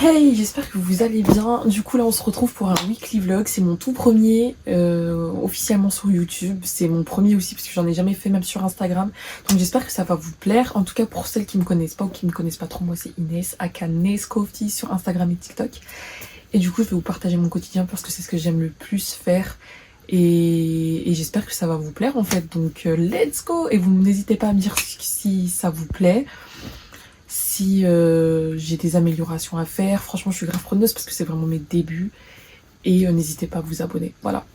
Hey, j'espère que vous allez bien. Du coup là on se retrouve pour un weekly vlog. C'est mon tout premier officiellement sur YouTube. C'est mon premier aussi parce que j'en ai jamais fait même sur Instagram. Donc j'espère que ça va vous plaire. En tout cas pour celles qui me connaissent pas ou qui me connaissent pas trop, moi c'est Inès, aka Nescofty sur Instagram et TikTok. Et du coup je vais vous partager mon quotidien parce que c'est ce que j'aime le plus faire. Et j'espère que ça va vous plaire en fait. Donc let's go. Et vous n'hésitez pas à me dire si ça vous plaît. Si j'ai des améliorations à faire. Franchement je suis grave preneuse parce que c'est vraiment mes débuts. Et n'hésitez pas à vous abonner. Voilà.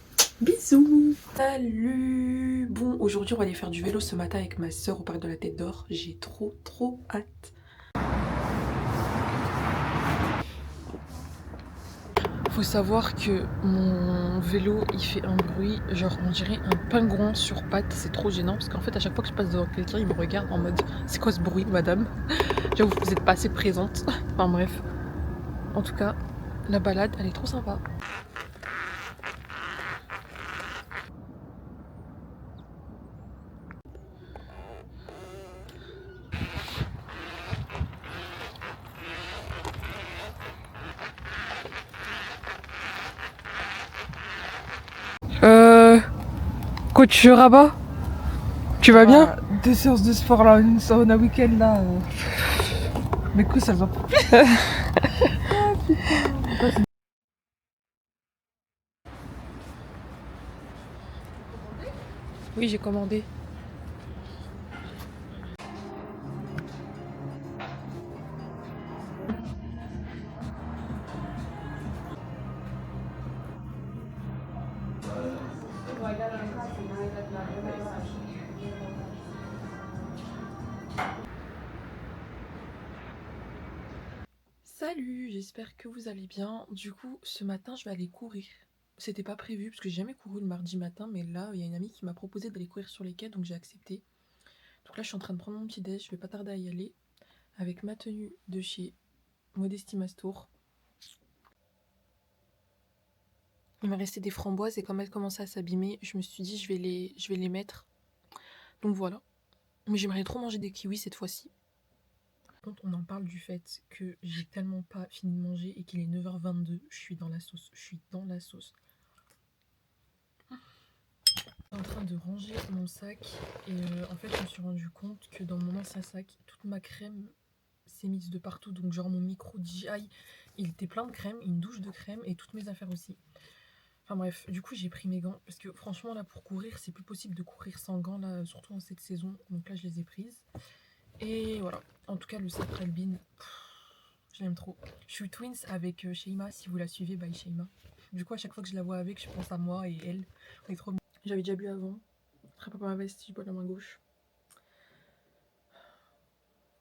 Bisous. Salut. Bon, aujourd'hui on va aller faire du vélo ce matin avec ma soeur au parc de la Tête d'Or. J'ai trop hâte. Faut savoir que mon vélo il fait un bruit, genre on dirait un pingouin sur pattes. C'est trop gênant parce qu'en fait à chaque fois que je passe devant quelqu'un il me regarde en mode c'est quoi ce bruit madame? J'avoue vous n'êtes pas assez présente. Enfin bref. En tout cas la balade elle est trop sympa. Coach Rabat, tu vas bien? 2 séances de sport là, une sauna week-end là. Mes coups ça va pas. Oui, j'ai commandé. Salut, j'espère que vous allez bien. Du coup, ce matin, je vais aller courir. C'était pas prévu parce que j'ai jamais couru le mardi matin, mais là, il y a une amie qui m'a proposé d'aller courir sur les quais, donc j'ai accepté. Donc là, je suis en train de prendre mon petit déj, je vais pas tarder à y aller avec ma tenue de chez Modesty Mastour. Il m'a resté des framboises et comme elles commençaient à s'abîmer, je me suis dit je vais les mettre. Donc voilà. Mais j'aimerais trop manger des kiwis cette fois-ci. Quand on en parle du fait que j'ai tellement pas fini de manger et qu'il est 9h22, je suis dans la sauce. Je suis dans la sauce. Je suis en train de ranger mon sac et en fait je me suis rendu compte que dans mon ancien sac, toute ma crème s'est mise de partout. Donc genre mon micro DJI, il était plein de crème, une douche de crème et toutes mes affaires aussi. Enfin bref, du coup j'ai pris mes gants parce que franchement là pour courir c'est plus possible de courir sans gants là, surtout en cette saison. Donc là je les ai prises. Et voilà, en tout cas le sac Albin, je l'aime trop. Je suis twins avec Sheima, si vous la suivez, bye Sheima. Du coup à chaque fois que je la vois avec, je pense à moi et elle. On est trop bien. J'avais déjà bu avant. Très pas ma veste, je bois la main gauche.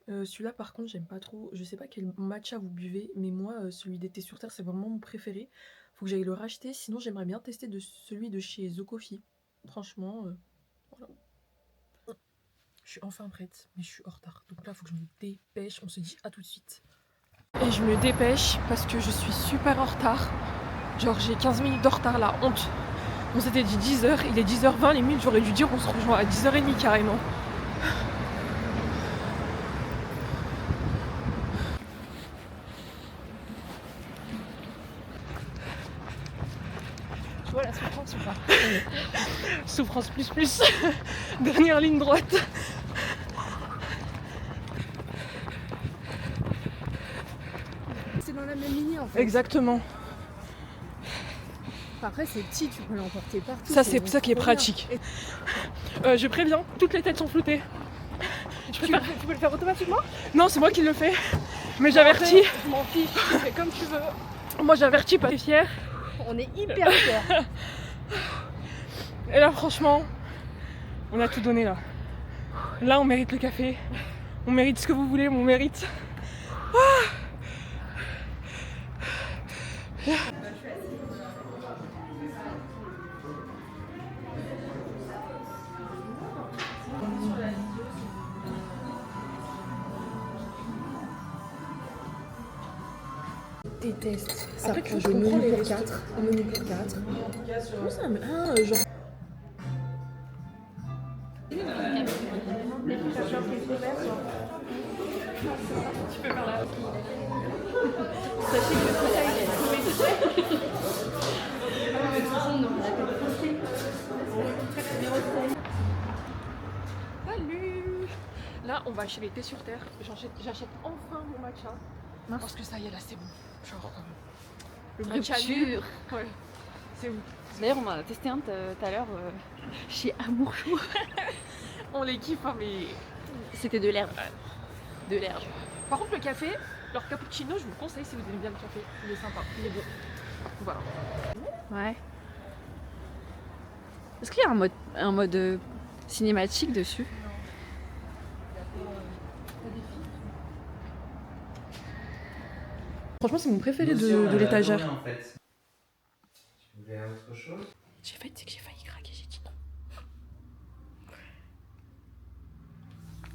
Celui-là par contre j'aime pas trop. Je sais pas quel matcha vous buvez, mais moi celui d'été sur terre c'est vraiment mon préféré. Faut que j'aille le racheter, sinon j'aimerais bien tester celui de chez The Coffee. Franchement, voilà. Je suis enfin prête, mais je suis en retard. Donc là faut que je me dépêche, on se dit à tout de suite. Et je me dépêche parce que je suis super en retard. Genre j'ai 15 minutes de retard, la honte. On s'était dit 10h, il est 10h20, limite j'aurais dû dire on se rejoint à 10h30 carrément. Tu vois la souffrance ou pas? Souffrance plus. Dernière ligne droite. C'est dans la même ligne en fait. Exactement. Après c'est petit, tu peux l'emporter partout. Ça c'est ça qui est pratique. Je préviens, toutes les têtes sont floutées. Tu peux le faire automatiquement? Non, c'est moi qui le fais. Mais j'avertis. Je m'en fiche, tu fais comme tu veux. Moi j'avertis, pas fière. On est hyper fiers. Et là franchement, on a tout donné là. Là on mérite le café. On mérite ce que vous voulez, mais on mérite. déteste. Ça Après, prend tu de comprends menu les pour restos. 4. Un menu pour 4. Comment ça mais, genre... Salut. Là, on va chez les thés sur terre. J'achète enfin mon matcha. Parce que ça y est, là, c'est bon. Genre, le matcha nul. Ouais, c'est bon. D'ailleurs, on en a testé un tout à l'heure chez Amour Chaud. On les kiffe, hein, mais... C'était de l'herbe. De l'herbe. Par contre, le café, leur cappuccino, je vous le conseille si vous aimez bien le café. Il est sympa, il est bon. Voilà. Ouais. Est-ce qu'il y a un mode cinématique dessus? Franchement, c'est mon préféré Nous aussi, on de avait l'étagère. adoré, en fait. Tu voulais autre chose? J'ai failli craquer, j'ai dit non.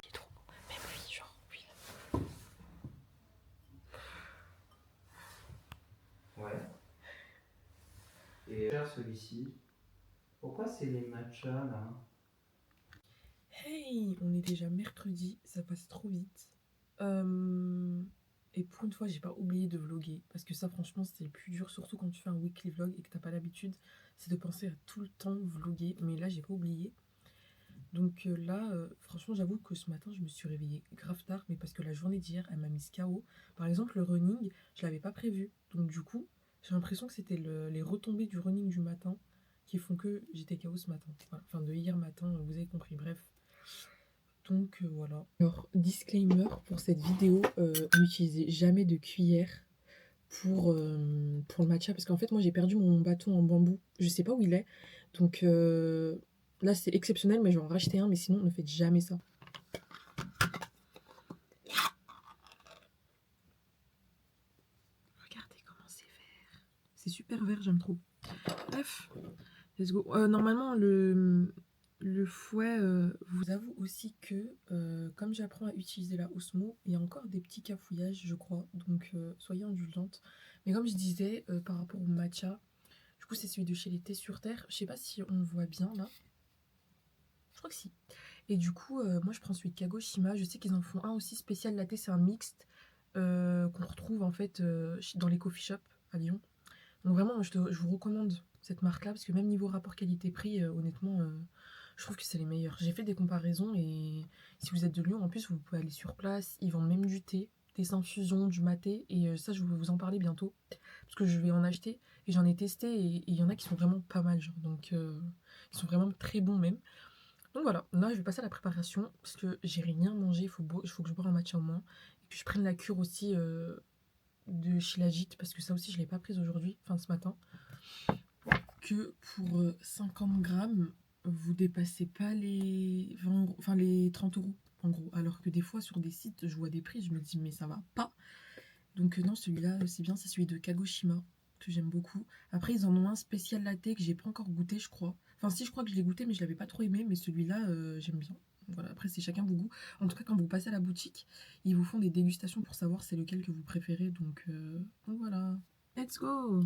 Il est trop beau. Même lui, genre, lui. Ouais. Et faire celui-ci. Pourquoi c'est les matchas là? Hey, on est déjà mercredi, ça passe trop vite. Et pour une fois, j'ai pas oublié de vlogger. Parce que ça, franchement, c'est le plus dur, surtout quand tu fais un weekly vlog et que t'as pas l'habitude. C'est de penser à tout le temps vlogger. Mais là, j'ai pas oublié. Donc là, franchement, j'avoue que ce matin, je me suis réveillée grave tard. Mais parce que la journée d'hier, elle m'a mise KO. Par exemple, le running, je l'avais pas prévu. Donc du coup, j'ai l'impression que c'était les retombées du running du matin qui font que j'étais KO ce matin. Voilà. Enfin, de hier matin, vous avez compris. Bref. Donc voilà. Alors, disclaimer pour cette vidéo, n'utilisez jamais de cuillère pour le matcha. Parce qu'en fait, moi, j'ai perdu mon bâton en bambou. Je sais pas où il est. Donc là, c'est exceptionnel, mais je vais en racheter un. Mais sinon, ne faites jamais ça. Regardez comment c'est vert. C'est super vert, j'aime trop. Bref, let's go. Normalement, le fouet vous avoue aussi que comme j'apprends à utiliser la Osmo, il y a encore des petits cafouillages, je crois. Donc soyez indulgentes. Mais comme je disais, par rapport au matcha, du coup c'est celui de chez les thés sur terre. Je sais pas si on le voit bien là. Je crois que si. Et du coup, moi je prends celui de Kagoshima. Je sais qu'ils en font un aussi spécial latte, c'est un mixte qu'on retrouve en fait dans les coffee shops à Lyon. Donc vraiment, je vous recommande cette marque-là parce que même niveau rapport qualité-prix, honnêtement, je trouve que c'est les meilleurs. J'ai fait des comparaisons et si vous êtes de Lyon, en plus, vous pouvez aller sur place. Ils vendent même du thé, des infusions, du maté et ça, je vais vous en parler bientôt parce que je vais en acheter et j'en ai testé et il y en a qui sont vraiment pas mal, genre, donc ils sont vraiment très bons même. Donc voilà, là, je vais passer à la préparation parce que j'ai rien mangé. Il faut que je boive un matcha au moins et que je prenne la cure aussi. De Shilajit parce que ça aussi je l'ai pas prise aujourd'hui, enfin ce matin, que pour 50 grammes vous dépassez pas les 20 euros, enfin les 30 euros en gros, alors que des fois sur des sites je vois des prix, je me dis mais ça va pas. Donc non, celui-là c'est bien, c'est celui de Kagoshima que j'aime beaucoup. Après ils en ont un spécial latte que j'ai pas encore goûté, je crois. Enfin si, je crois que je l'ai goûté mais je l'avais pas trop aimé, mais celui-là j'aime bien. Voilà, après c'est chacun vos goûts. En tout cas, quand vous passez à la boutique, ils vous font des dégustations pour savoir c'est lequel que vous préférez. Donc voilà. Let's go!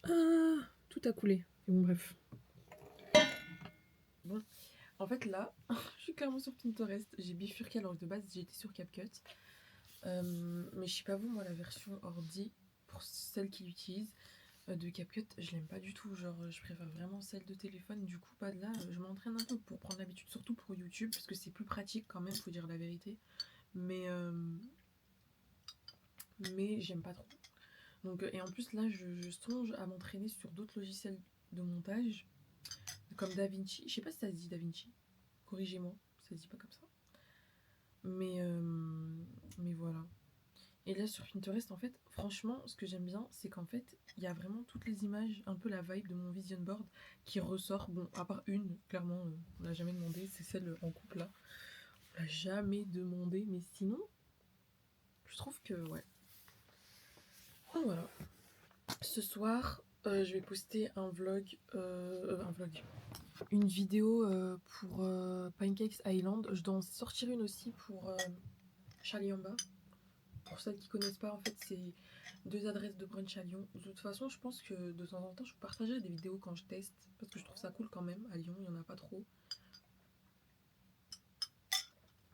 Ah, tout a coulé. Et bon, bref. Bon, en fait là, je suis clairement sur Pinterest. J'ai bifurqué alors que de base j'étais sur CapCut. Mais je sais pas vous, moi la version ordi, pour celles qui l'utilisent, de CapCut, je l'aime pas du tout. Genre, je préfère vraiment celle de téléphone. Du coup, pas de là, je m'entraîne un peu pour prendre l'habitude, surtout pour YouTube, parce que c'est plus pratique quand même, faut dire la vérité. Mais j'aime pas trop. Donc, et en plus, là, je songe à m'entraîner sur d'autres logiciels de montage, comme DaVinci. Je sais pas si ça se dit DaVinci. Corrigez-moi, ça se dit pas comme ça. Mais voilà. Et là sur Pinterest, en fait, franchement, ce que j'aime bien, c'est qu'en fait, il y a vraiment toutes les images, un peu la vibe de mon vision board qui ressort. Bon, à part une, clairement, on l'a jamais demandé, c'est celle en couple là. On l'a jamais demandé, mais sinon, je trouve que ouais. Donc voilà. Ce soir, je vais poster un vlog. une vidéo pour Pancakes Island. Je dois en sortir une aussi pour Charlie en bas. Pour celles qui connaissent pas, en fait, c'est 2 adresses de brunch à Lyon. De toute façon, je pense que de temps en temps, je vous partagerai des vidéos quand je teste. Parce que je trouve ça cool quand même. À Lyon, il n'y en a pas trop.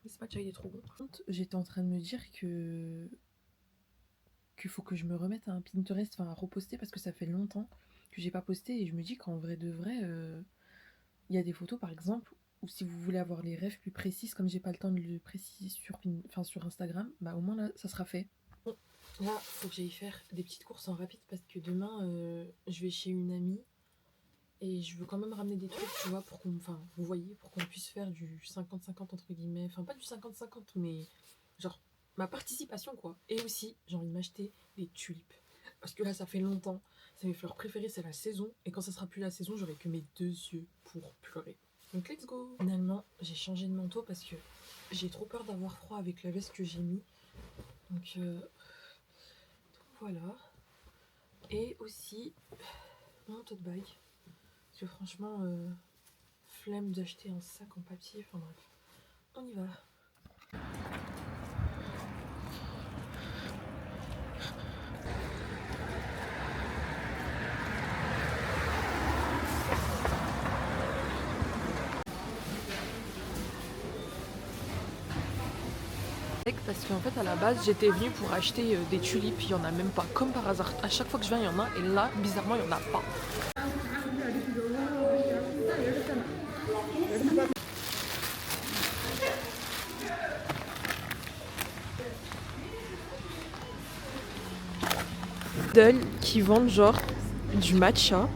Mais c'est pas déjà, il est trop bon. J'étais en train de me dire qu'il faut que je me remette à un Pinterest, enfin à reposter, parce que ça fait longtemps que j'ai pas posté. Et je me dis qu'en vrai de vrai, il y a des photos par exemple, ou si vous voulez avoir les rêves plus précises, comme j'ai pas le temps de le préciser sur Instagram, bah au moins là, ça sera fait. Bon, là, faut que j'aille faire des petites courses en rapide parce que demain, je vais chez une amie et je veux quand même ramener des trucs, tu vois, pour qu'on, enfin, vous voyez, pour qu'on puisse faire du 50-50 entre guillemets, enfin pas du 50-50, mais genre ma participation quoi. Et aussi, j'ai envie de m'acheter des tulipes parce que là, ça fait longtemps. C'est mes fleurs préférées, c'est la saison. Et quand ça sera plus la saison, j'aurai que mes 2 yeux pour pleurer. Donc let's go. Finalement, j'ai changé de manteau parce que j'ai trop peur d'avoir froid avec la veste que j'ai mis. Donc voilà. Et aussi mon tote bag. Parce que franchement, flemme d'acheter un sac en papier. Enfin bref, on y va. Parce qu'en fait à la base j'étais venue pour acheter des tulipes, il n'y en a même pas, comme par hasard. À chaque fois que je viens il y en a et là bizarrement il n'y en a pas. Qui vendent genre du matcha.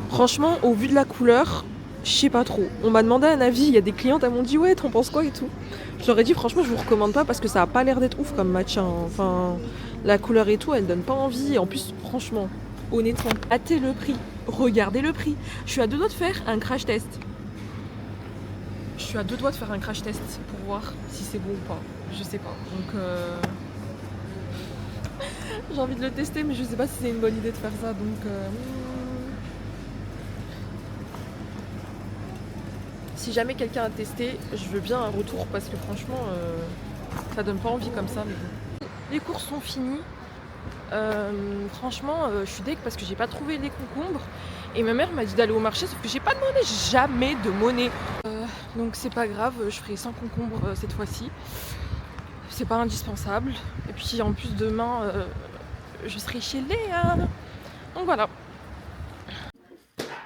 Franchement au vu de la couleur, je sais pas trop. On m'a demandé un avis, il y a des clientes elles m'ont dit ouais t'en penses quoi et tout. Je leur ai dit franchement je vous recommande pas parce que ça a pas l'air d'être ouf comme matcha. Enfin la couleur et tout elle donne pas envie. Et en plus franchement, honnêtement, hâtez le prix, regardez le prix. Je suis à 2 doigts de faire un crash test. Je suis à 2 doigts de faire un crash test pour voir si c'est bon ou pas. Je sais pas. Donc j'ai envie de le tester mais je sais pas si c'est une bonne idée de faire ça. Donc si jamais quelqu'un a testé, je veux bien un retour parce que franchement ça donne pas envie comme ça. Mais bon. Les courses sont finies. Franchement je suis deg parce que j'ai pas trouvé les concombres. Et ma mère m'a dit d'aller au marché sauf que j'ai pas demandé jamais de monnaie. Donc c'est pas grave, je ferai 100 concombres cette fois-ci. C'est pas indispensable. Et puis en plus demain je serai chez Léa. Donc voilà.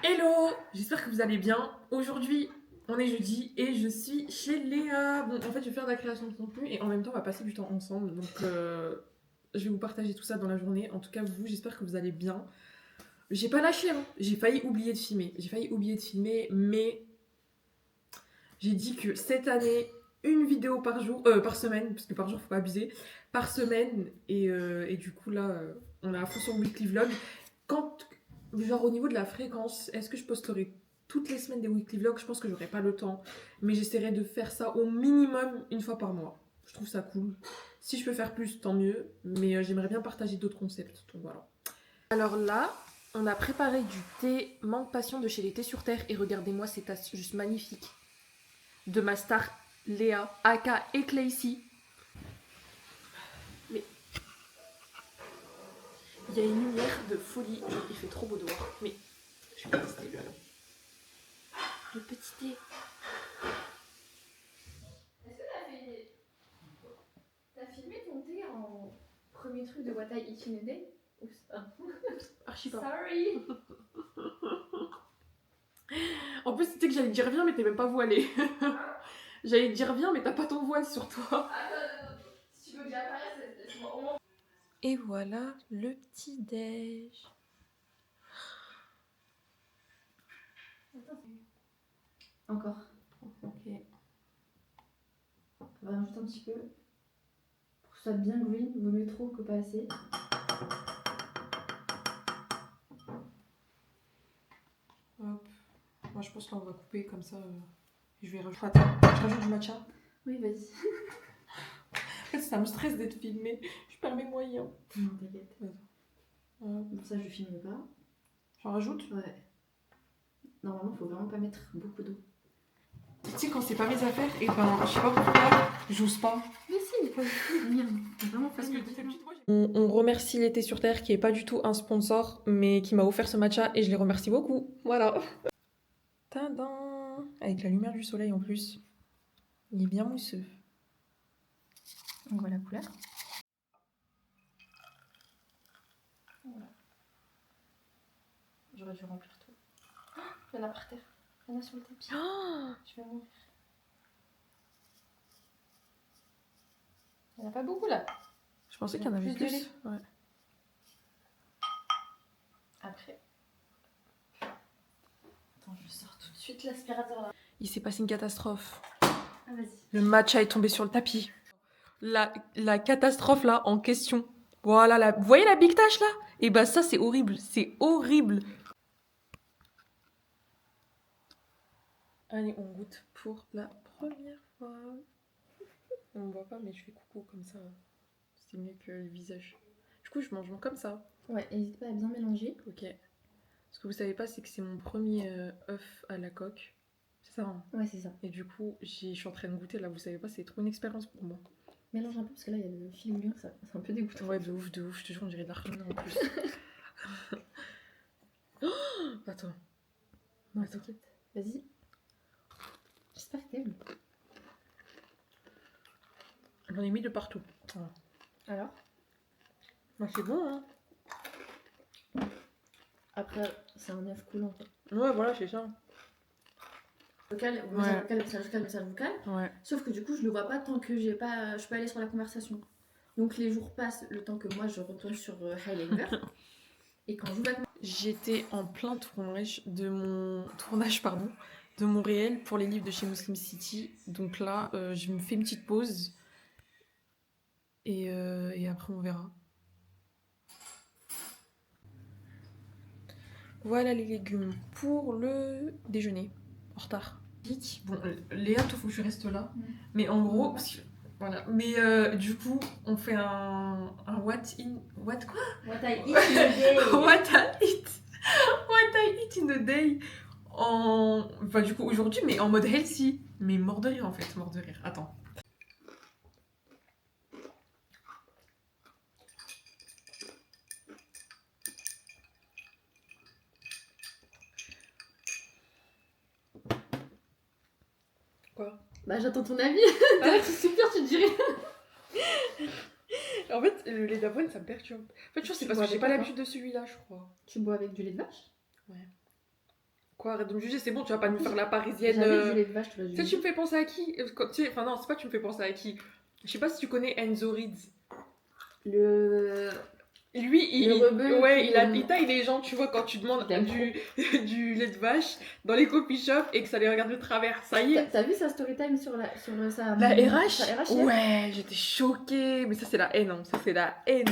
Hello, j'espère que vous allez bien. Aujourd'hui on est jeudi et je suis chez Léa. Bon en fait je vais faire de la création de contenu et en même temps on va passer du temps ensemble. Donc je vais vous partager tout ça dans la journée. En tout cas vous, j'espère que vous allez bien. J'ai pas lâché hein. J'ai failli oublier de filmer. Mais j'ai dit que cette année, une vidéo par jour, par semaine, parce que par jour faut pas abuser, par semaine, et du coup là, on est à fond sur weekly vlog. Quand, genre au niveau de la fréquence, est-ce que je posterai toutes les semaines des weekly vlogs? Je pense que j'aurai pas le temps, mais j'essaierai de faire ça au minimum une fois par mois. Je trouve ça cool. Si je peux faire plus, tant mieux, mais j'aimerais bien partager d'autres concepts, donc voilà. Alors là, on a préparé du thé Mangue Passion de chez les Thés sur Terre, et regardez-moi ces tasses juste magnifiques. De ma star Léa, aka Eclacy. Mais il y a une lumière de folie, genre il fait trop beau dehors. Mais je vais tester le petit thé. Est-ce que t'as filmé ton thé en premier truc de What I Eat in a Day? Oups. Archi pas. Sorry. En plus, c'était que j'allais dire viens, mais t'es même pas voilée. J'allais dire viens, mais t'as pas ton voile sur toi. Attends, si tu veux que j'apparaisse, laisse-moi au moins. Et voilà le petit déj. Encore. Ok. On va rajouter un petit peu. Pour que ce soit bien green, vaut mieux trop que pas assez. Hop. Moi je pense qu'on va couper comme ça. Je vais rajouter. Attends, je rajoute du matcha. Oui, vas-y. En fait, ça me stresse d'être filmée. Je perds mes moyens. Non, t'inquiète. Voilà. Pour ça, je filme pas. J'en rajoute? Ouais. Normalement, faut vraiment pas mettre beaucoup d'eau. Tu sais, quand c'est pas mes affaires, et ben, je sais pas pourquoi, j'ose pas. Mais si, pas du tout. Merde, vraiment Parce que facile. on remercie l'été sur Terre, qui est pas du tout un sponsor, mais qui m'a offert ce matcha, et je les remercie beaucoup. Voilà. Tadam! Avec la lumière du soleil en plus. Il est bien mousseux. On voit la couleur. Voilà. J'aurais dû remplir tout. Oh, il y en a par terre. Il y en a sur le tapis. Oh, Je vais mourir. Il n'y en a pas beaucoup là. je pensais qu'il y en avait Plus de plus. lait. Ouais. Après. Attends, je sors tout de suite l'aspirateur là. Il s'est passé une catastrophe. Ah, vas-y. Le matcha est tombé sur le tapis. La catastrophe là en question. Voilà, vous voyez la big tache là? Et bah ça c'est horrible, c'est horrible. Allez, on goûte pour la première fois. On ne voit pas mais je fais coucou comme ça. C'est mieux que le visage. Du coup je mange comme ça. Ouais, n'hésite pas à bien mélanger. Ok. Ce que vous savez pas c'est que c'est mon premier œuf à la coque. C'est ça hein? Ouais, c'est ça. Et du coup je suis en train de goûter là, vous savez pas, c'est trop une expérience pour moi. Mélange un peu parce que là il y a le fil mûr, ça c'est un peu dégoûtant. Ouais, de ouf, je te jure, on dirait de l'Argentine en plus. Oh, attends. Non, t'inquiète. Vas-y. J'espère que t'aimes. J'en ai mis de partout. Voilà. Alors Bah, c'est bon, hein. Après, c'est un œuf coulant quoi. Ouais, voilà, c'est ça. Vocal, Ouais. message vocal. Ouais. Sauf que du coup, je le vois pas tant que je peux aller sur la conversation. Donc les jours passent, le temps que moi je retourne sur Highlander. Et quand j'ouvre la conversation, J'étais en plein tournage de mon réel pour les livres de chez Muslim City. Donc là, je me fais une petite pause. Et après, on verra. Voilà les légumes pour le déjeuner. En retard. Vite. Bon, Léa, toi, faut que je reste là. Mais en gros, parce que- voilà. Mais du coup, on fait un what quoi? what I eat in a day. What I eat in a day. Enfin, du coup, aujourd'hui, mais en mode healthy. Mais mort de rire, en fait. Mort de rire. Attends. Quoi? Bah j'attends ton avis. C'est super, tu te dirais. En fait, le lait d'avoine, ça me perturbe. En fait, je pense que c'est Tu parce bois que j'ai avec pas quoi? l'habitude de celui-là, je crois. Tu bois avec du lait de vache? Quoi, arrête de me juger, c'est bon, tu vas pas nous faire la parisienne. J'avais du lait de vache, tu Tu sais, tu me fais penser à qui? Enfin, non, c'est pas que tu me fais penser à qui. Je sais pas si tu connais Enzo Rids. Le... Lui, Le rebeu ouais, qui- il taille les gens, tu vois, quand tu demandes Il aime du lait de vache dans les coffee shops et que ça les regarde de travers. Ça y est. T'as vu sa story time sur sa... La RH? sa RH hier? Ouais, j'étais choquée. Mais ça, c'est la haine, hein. Ça, c'est la haine.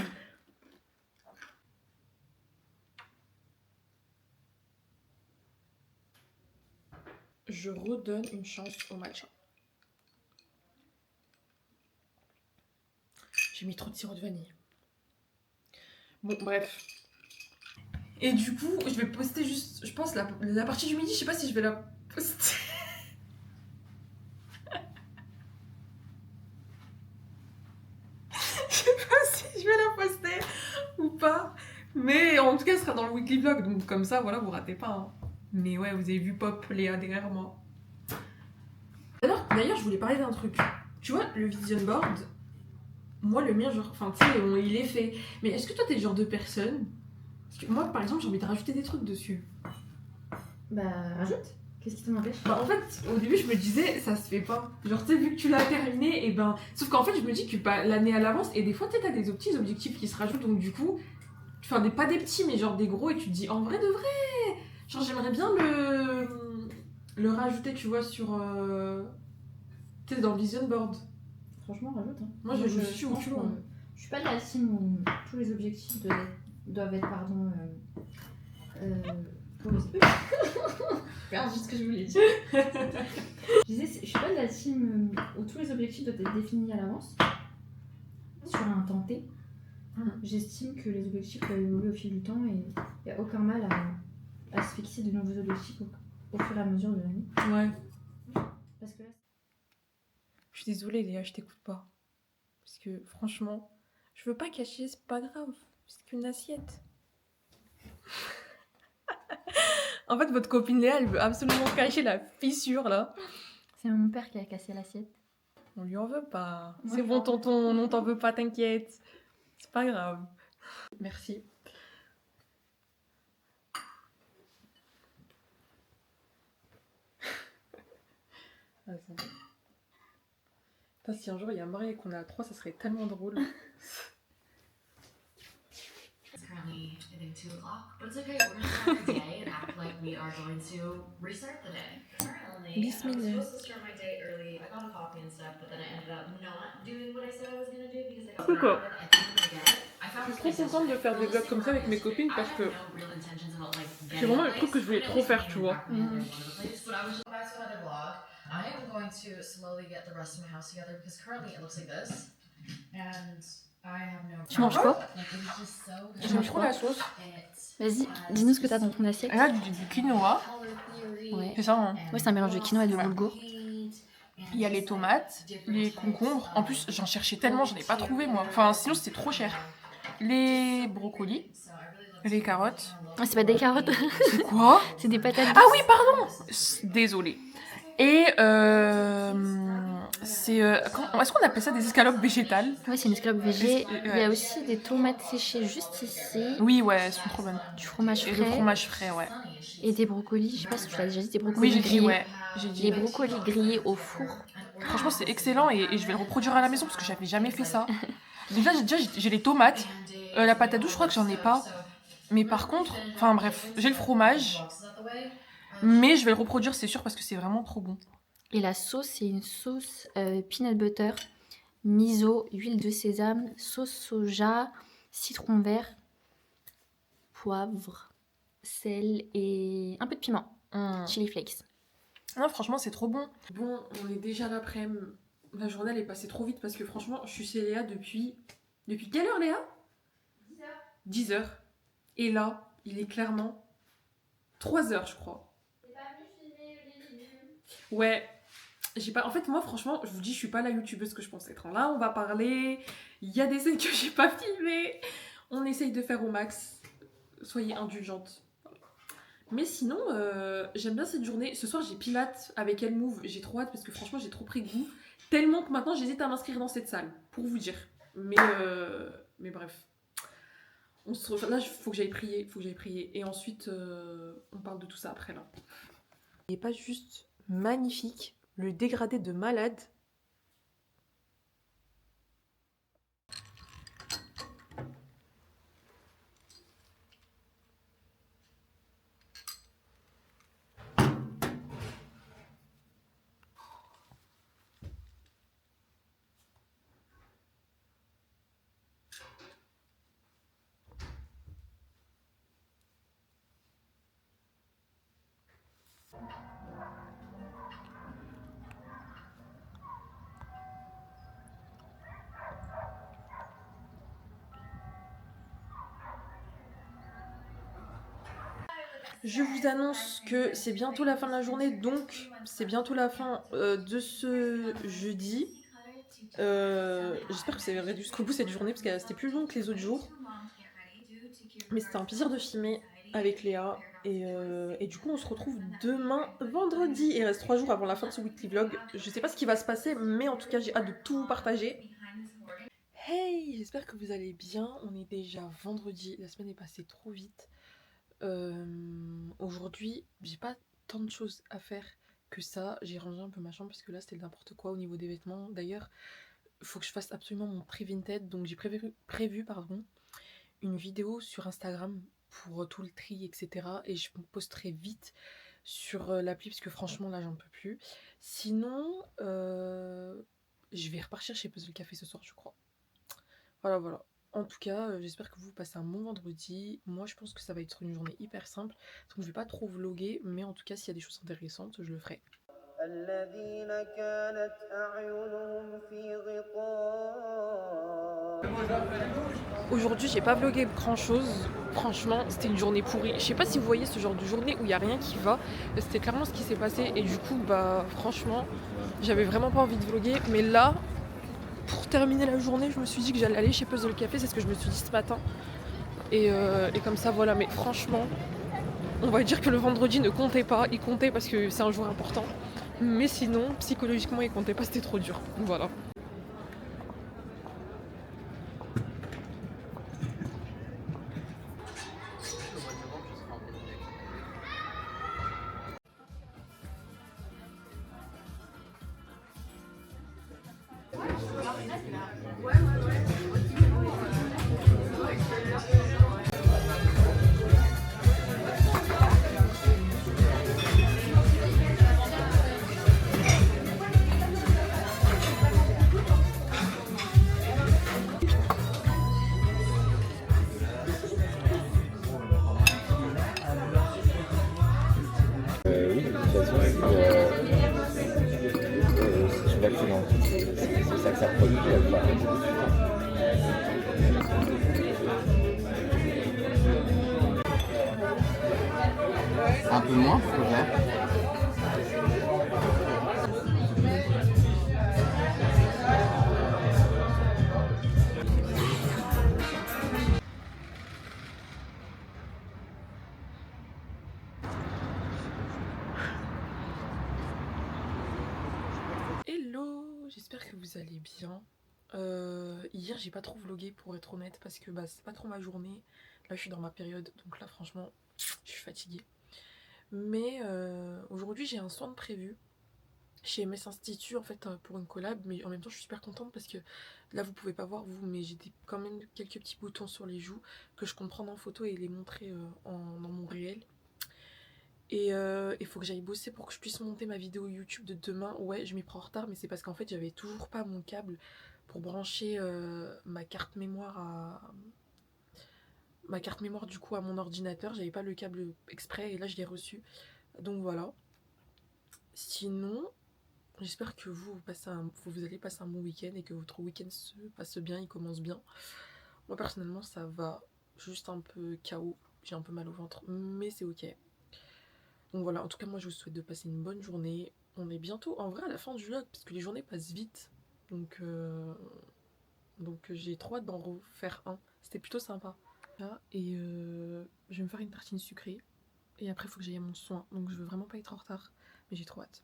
Je redonne une chance au matcha. J'ai mis trop de sirop de vanille. Bon, bref. Et du coup, je vais poster juste, je pense, la partie du midi, je sais pas si je vais la poster. Je sais pas si je vais la poster ou pas. Mais en tout cas, ce sera dans le weekly vlog. Donc comme ça, voilà, vous ratez pas. Hein. Mais ouais, vous avez vu Pop, Léa derrière moi. D'ailleurs, je voulais parler d'un truc. Tu vois, le vision board, moi, le mien, genre, enfin, tu sais, il est fait. Mais est-ce que toi, t'es le genre de personne... Parce que moi, par exemple, j'ai envie de rajouter des trucs dessus. Bah rajoute. Qu'est-ce qui t'en empêche? Bah, en fait, au début, je me disais, ça se fait pas. Genre, tu sais, vu que tu l'as terminé, et ben. Sauf qu'en fait, je me dis que bah, l'année à l'avance, et des fois, tu sais, t'as des petits objectifs qui se rajoutent, donc du coup, enfin, pas des petits, mais genre des gros, et tu te dis, en vrai de vrai, genre, j'aimerais bien le rajouter, tu vois, sur. Tu sais, dans le vision board. Franchement, rajoute. Hein. Moi, je suis où pense tu veux. que je suis pas de la team où tous les objectifs doivent être, pardon... comment je dis? Regarde juste ce que je voulais dire. Je disais, je suis pas de la team où tous les objectifs doivent être définis à l'avance sur un temps T. J'estime que les objectifs peuvent évoluer au fil du temps et il n'y a aucun mal à se fixer de nouveaux objectifs au fur et à mesure de l'année. Ouais. Parce que là, Je suis désolée, Léa, je t'écoute pas. Parce que franchement, je veux pas cacher, c'est pas grave. C'est qu'une assiette. En fait, votre copine Léa, elle veut absolument cacher la fissure là. c'est mon père qui a cassé l'assiette. On lui en veut pas. Moi, C'est je bon, m'en veux. tonton, on t'en veut pas, t'inquiète. C'est pas grave. Merci. Attends. Putain, si un jour il y a Marie et qu'on est à 3, ça serait tellement drôle. It's currently, I think, 2 o'clock, but it's okay. We're gonna start the day and act like we are going to restart the day. Apparently, I was Bismillah. supposed to start my day early. I got a coffee and stuff, but then I ended up not doing what I said I was gonna do because I got Pourquoi? mad. I think I'm gonna get it. I found Je this suis place trop contente de yesterday. faire des vlogs comme ça avec mes copines parce que c'est vraiment le truc que je voulais trop faire, tu vois. Back to another vlog. I am going to slowly get the rest of my house together because currently it looks like this, and I have no. Tu manges quoi? Like, it is just so good. J'aime trop la sauce. Vas-y, dis-nous ce que t'as dans ton assiette. Elle a du quinoa. Ouais. C'est ça, hein. Ouais, c'est un mélange de quinoa et de Ouais. boulgour. Il y a les tomates, les concombres. En plus, j'en cherchais tellement, j'en ai pas trouvé moi. Enfin, sinon c'était trop cher. Les brocolis, les carottes. Ah, c'est pas des carottes, C'est quoi? c'est des patates. Ah oui, pardon. Désolée. Et c'est est-ce qu'on appelle ça des escalopes végétales? Ouais, c'est une escalope végé. Ouais. Il y a aussi des tomates séchées juste ici, Oui, ouais, elles sont trop bonnes. du fromage Et le frais fromage frais, ouais. et des brocolis. Je sais pas si tu l'as déjà dit, des Oui, brocolis j'ai dit, grillés. ouais. J'ai dit. Les brocolis grillés au four. Franchement, c'est excellent et je vais le reproduire à la maison parce que j'avais jamais fait ça. Déjà, j'ai les tomates. La patate douce, je crois que j'en ai pas. Mais par contre, enfin bref, j'ai le fromage. Mais je vais le reproduire, c'est sûr, parce que c'est vraiment trop bon. Et la sauce, c'est une sauce peanut butter, miso, huile de sésame, sauce soja, citron vert, poivre, sel et un peu de piment, chili flakes. Non, franchement, c'est trop bon. Bon, on est déjà l'après-midi. La journée, elle est passée trop vite parce que franchement, je suis chez Léa depuis... Depuis quelle heure, Léa? 10 heures. Et là, il est clairement 3 heures, je crois. Ouais. J'ai pas... En fait, moi, franchement, je vous dis, je suis pas la youtubeuse que je pense être. Là, on va parler. Il y a des scènes que j'ai pas filmées. On essaye de faire au max. Soyez indulgentes. Mais sinon, j'aime bien cette journée. Ce soir, j'ai Pilates avec Elle Move. J'ai trop hâte parce que franchement, j'ai trop pris goût. Tellement que maintenant, j'hésite à m'inscrire dans cette salle. Pour vous dire. Mais bref. Là, il faut que j'aille prier. Et ensuite, on parle de tout ça après, là. Il n'est pas juste magnifique. Le dégradé de malade. Je vous annonce que c'est bientôt la fin de la journée, donc c'est bientôt la fin de ce jeudi. J'espère que vous avez regardé jusqu'au bout cette journée parce que c'était plus long que les autres jours. Mais c'était un plaisir de filmer avec Léa. Et du coup, on se retrouve demain, vendredi. Il reste 3 jours avant la fin de ce weekly vlog. Je sais pas ce qui va se passer, mais en tout cas, j'ai hâte de tout vous partager. Hey, j'espère que vous allez bien. On est déjà vendredi. La semaine est passée trop vite. Aujourd'hui, j'ai pas tant de choses à faire que ça. J'ai rangé un peu ma chambre parce que là, c'était n'importe quoi au niveau des vêtements. D'ailleurs, il faut que je fasse absolument mon pré-Vinted. Donc, j'ai prévu une vidéo sur Instagram pour tout le tri, etc. Et je me posterai vite sur l'appli parce que franchement, là, j'en peux plus. Sinon, je vais repartir chez Puzzle Café ce soir, je crois. Voilà. En tout cas, j'espère que vous passez un bon vendredi. Moi, je pense que ça va être une journée hyper simple. Donc, je vais pas trop vlogger. Mais en tout cas, s'il y a des choses intéressantes, je le ferai. Aujourd'hui, j'ai pas vlogué grand chose. Franchement, c'était une journée pourrie. Je sais pas si vous voyez ce genre de journée où il y a rien qui va. C'était clairement ce qui s'est passé. Et du coup, bah franchement, j'avais vraiment pas envie de vloguer. Mais là, pour terminer la journée, je me suis dit que j'allais aller chez Puzzle Café. C'est ce que je me suis dit ce matin. Et comme ça, voilà. Mais franchement, on va dire que le vendredi ne comptait pas. Il comptait parce que c'est un jour important. Mais sinon, psychologiquement, il comptait pas. C'était trop dur. Voilà. Oui, de toute façon, je suis vacciné. C'est ça que ça produit. Un peu moins, faut faire. Hello, j'espère que vous allez bien. Hier j'ai pas trop vlogué pour être honnête parce que bah, c'est pas trop ma journée. Là je suis dans ma période donc là franchement je suis fatiguée. Mais aujourd'hui j'ai un stand prévu chez MS Institut en fait pour une collab, mais en même temps je suis super contente parce que là vous pouvez pas voir vous, mais j'ai quand même quelques petits boutons sur les joues que je compte prendre en photo et les montrer dans mon réel. Et il faut que j'aille bosser pour que je puisse monter ma vidéo YouTube de demain. Ouais, je m'y prends en retard, mais c'est parce qu'en fait j'avais toujours pas mon câble pour brancher ma carte mémoire du coup à mon ordinateur. J'avais pas le câble exprès et là je l'ai reçu. Donc voilà. Sinon, j'espère que vous allez passer un bon week-end et que votre week-end se passe bien, il commence bien. Moi personnellement ça va, juste un peu KO, j'ai un peu mal au ventre, mais c'est ok. Donc voilà, en tout cas moi je vous souhaite de passer une bonne journée. On est bientôt en vrai à la fin du vlog parce que les journées passent vite. Donc j'ai trop hâte d'en refaire un. C'était plutôt sympa. Là, et je vais me faire une tartine sucrée. Et après il faut que j'aille à mon soin. Donc je veux vraiment pas être en retard. Mais j'ai trop hâte.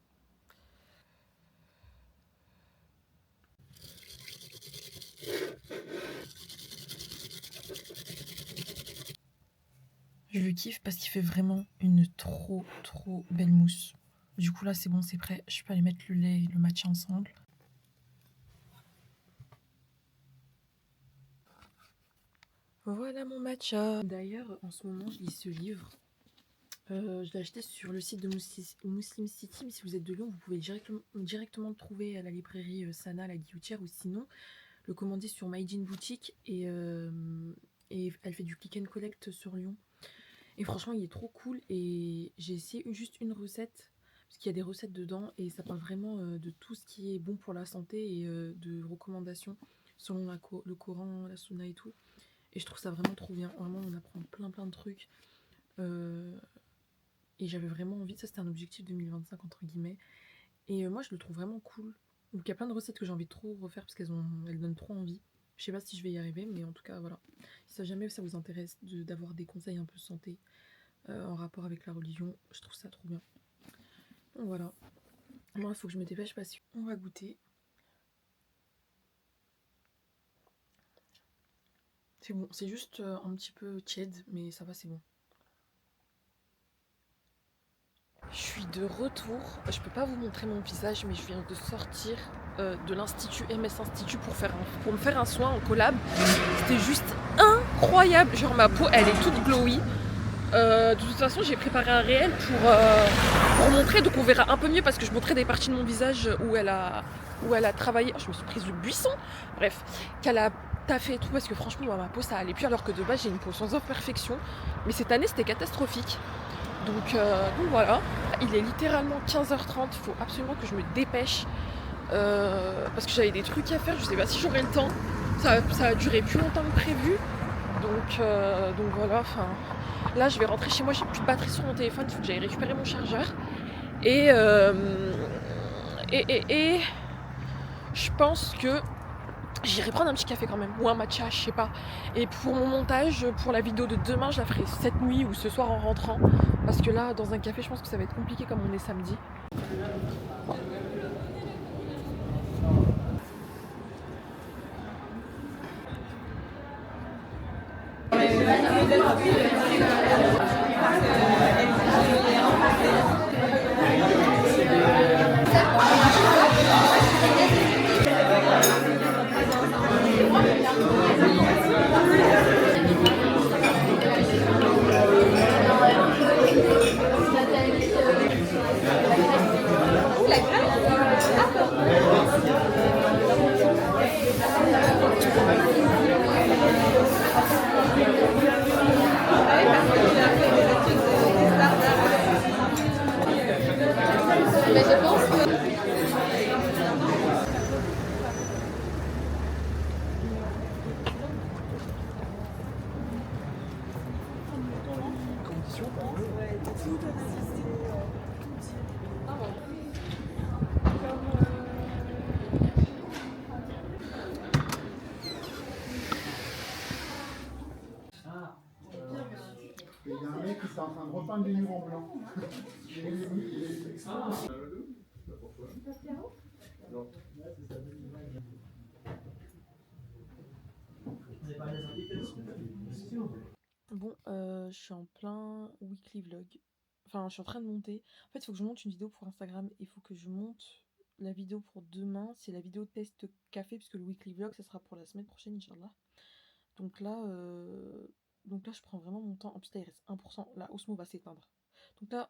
Je le kiffe parce qu'il fait vraiment une trop belle mousse. Du coup là c'est bon, c'est prêt. Je peux aller mettre le lait et le matcha ensemble. Voilà mon matcha. D'ailleurs en ce moment je lis ce livre. Je l'ai acheté sur le site de Muslim City. Mais si vous êtes de Lyon, vous pouvez directement le trouver à la librairie Sana, la Guillotière, ou sinon le commander sur Maïdine Boutique. Et elle fait du click and collect sur Lyon. Et franchement il est trop cool et j'ai essayé juste une recette parce qu'il y a des recettes dedans et ça parle vraiment de tout ce qui est bon pour la santé et de recommandations selon le Coran, la Sunna et tout. Et je trouve ça vraiment trop bien, vraiment on apprend plein de trucs et j'avais vraiment envie, ça c'était un objectif 2025 entre guillemets et moi je le trouve vraiment cool. Donc il y a plein de recettes que j'ai envie de trop refaire parce qu'elles donnent trop envie. Je sais pas si je vais y arriver, mais en tout cas voilà. Si jamais ça vous intéresse d'avoir des conseils un peu santé en rapport avec la religion, je trouve ça trop bien. Donc voilà. Moi il faut que je me dépêche parce qu'on va goûter. C'est bon, c'est juste un petit peu tiède, mais ça va, c'est bon. Je suis de retour. Je peux pas vous montrer mon visage, mais je viens de sortir de l'Institut MS Institut pour me faire un soin en collab. C'était juste incroyable. Genre ma peau, elle est toute glowy. De toute façon, j'ai préparé un réel pour montrer, donc on verra un peu mieux parce que je montrais des parties de mon visage où elle a travaillé. Oh, je me suis prise du buisson. Bref, qu'elle a taffé et tout parce que franchement, ma peau ça allait plus alors que de base j'ai une peau sans imperfection. Mais cette année, c'était catastrophique. Donc voilà, il est littéralement 15h30, il faut absolument que je me dépêche parce que j'avais des trucs à faire, je sais pas si j'aurai le temps. ça a duré plus longtemps que prévu. Donc voilà, enfin là je vais rentrer chez moi, j'ai plus de batterie sur mon téléphone, il faut que j'aille récupérer mon chargeur. Et je pense que j'irai prendre un petit café quand même, ou un matcha, je sais pas. Et pour mon montage, pour la vidéo de demain, je la ferai cette nuit ou ce soir en rentrant. Parce que là, dans un café, je pense que ça va être compliqué comme on est samedi. Il y a un mec qui est en train de repeindre les murs en blanc. Bon, je suis en plein weekly vlog. Enfin, je suis en train de monter. En fait, il faut que je monte une vidéo pour Instagram. Il faut que je monte la vidéo pour demain. C'est la vidéo test café, puisque le weekly vlog, ça sera pour la semaine prochaine, Inch'Allah. Donc là, je prends vraiment mon temps. En plus, là, il reste 1%. La Osmo va s'éteindre. Donc là,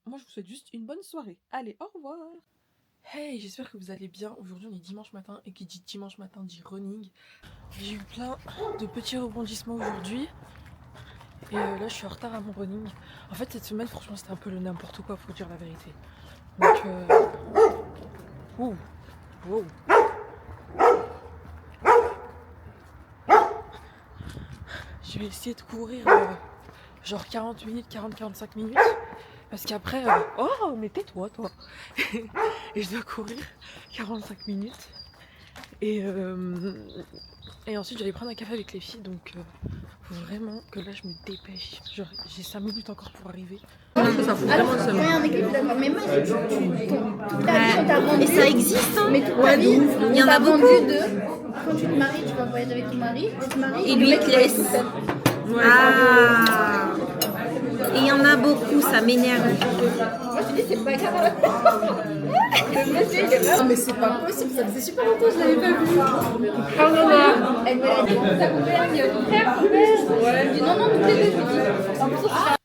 moi, je vous souhaite juste une bonne soirée. Allez, au revoir. Hey, j'espère que vous allez bien. Aujourd'hui, on est dimanche matin. Et qui dit dimanche matin dit running. J'ai eu plein de petits rebondissements aujourd'hui. Et là, je suis en retard à mon running. En fait, cette semaine, franchement, c'était un peu le n'importe quoi, faut dire la vérité. Donc, wow. Wow. Je vais essayer de courir genre 40 minutes, 40-45 minutes. Parce qu'après, oh, mais tais-toi, toi. Et je dois courir 45 minutes. Et ensuite, j'allais prendre un café avec les filles. Donc, faut vraiment que là, je me dépêche. Genre, j'ai 5 minutes encore pour arriver. Ça fout vraiment le seum. Mais moi, et ça existe, hein. Mais toute ta vie, il y en a beaucoup. Quand tu te maries, tu vas voyager avec ton mari, tu te maries, Et lui, il te laisse. Ah. Et il y en a beaucoup, ça m'énerve. Moi, je te dis, c'est pas grave. Non, mais c'est pas possible, ça faisait super longtemps que je l'avais pas vu. Oh non, non. Elle me l'a dit, ta compagne, frère, ouais. Je dis non, non, toutes les deux, je lui dis. En plus,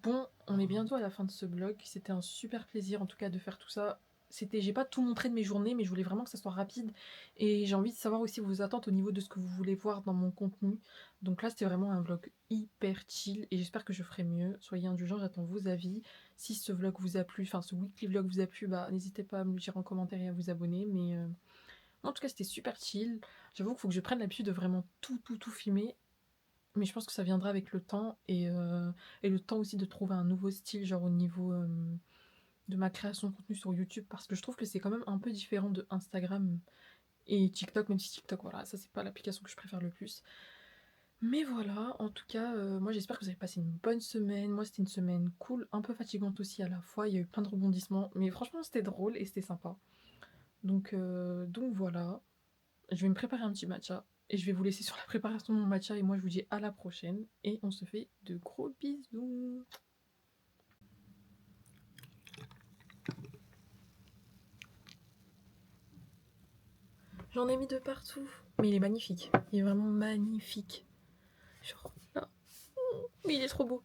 Bon, on est bientôt à la fin de ce vlog. C'était un super plaisir en tout cas de faire tout ça. J'ai pas tout montré de mes journées, mais je voulais vraiment que ça soit rapide. Et j'ai envie de savoir aussi vos attentes au niveau de ce que vous voulez voir dans mon contenu. Donc là, c'était vraiment un vlog hyper chill et j'espère que je ferai mieux. Soyez indulgents, j'attends vos avis. Si ce vlog vous a plu, enfin ce weekly vlog vous a plu, bah n'hésitez pas à me le dire en commentaire et à vous abonner. Mais en tout cas, c'était super chill. J'avoue qu'il faut que je prenne l'habitude de vraiment tout filmer. Mais je pense que ça viendra avec le temps et le temps aussi de trouver un nouveau style, genre au niveau de ma création de contenu sur YouTube, parce que je trouve que c'est quand même un peu différent de Instagram et TikTok, même si TikTok, voilà, ça c'est pas l'application que je préfère le plus. Mais voilà, en tout cas, moi j'espère que vous avez passé une bonne semaine. Moi c'était une semaine cool, un peu fatigante aussi à la fois, il y a eu plein de rebondissements, mais franchement c'était drôle et c'était sympa. Donc voilà, je vais me préparer un petit matcha. Et je vais vous laisser sur la préparation de mon matcha. Et moi, je vous dis à la prochaine. Et on se fait de gros bisous. J'en ai mis de partout. Mais il est magnifique. Il est vraiment magnifique. Genre là. Mais il est trop beau.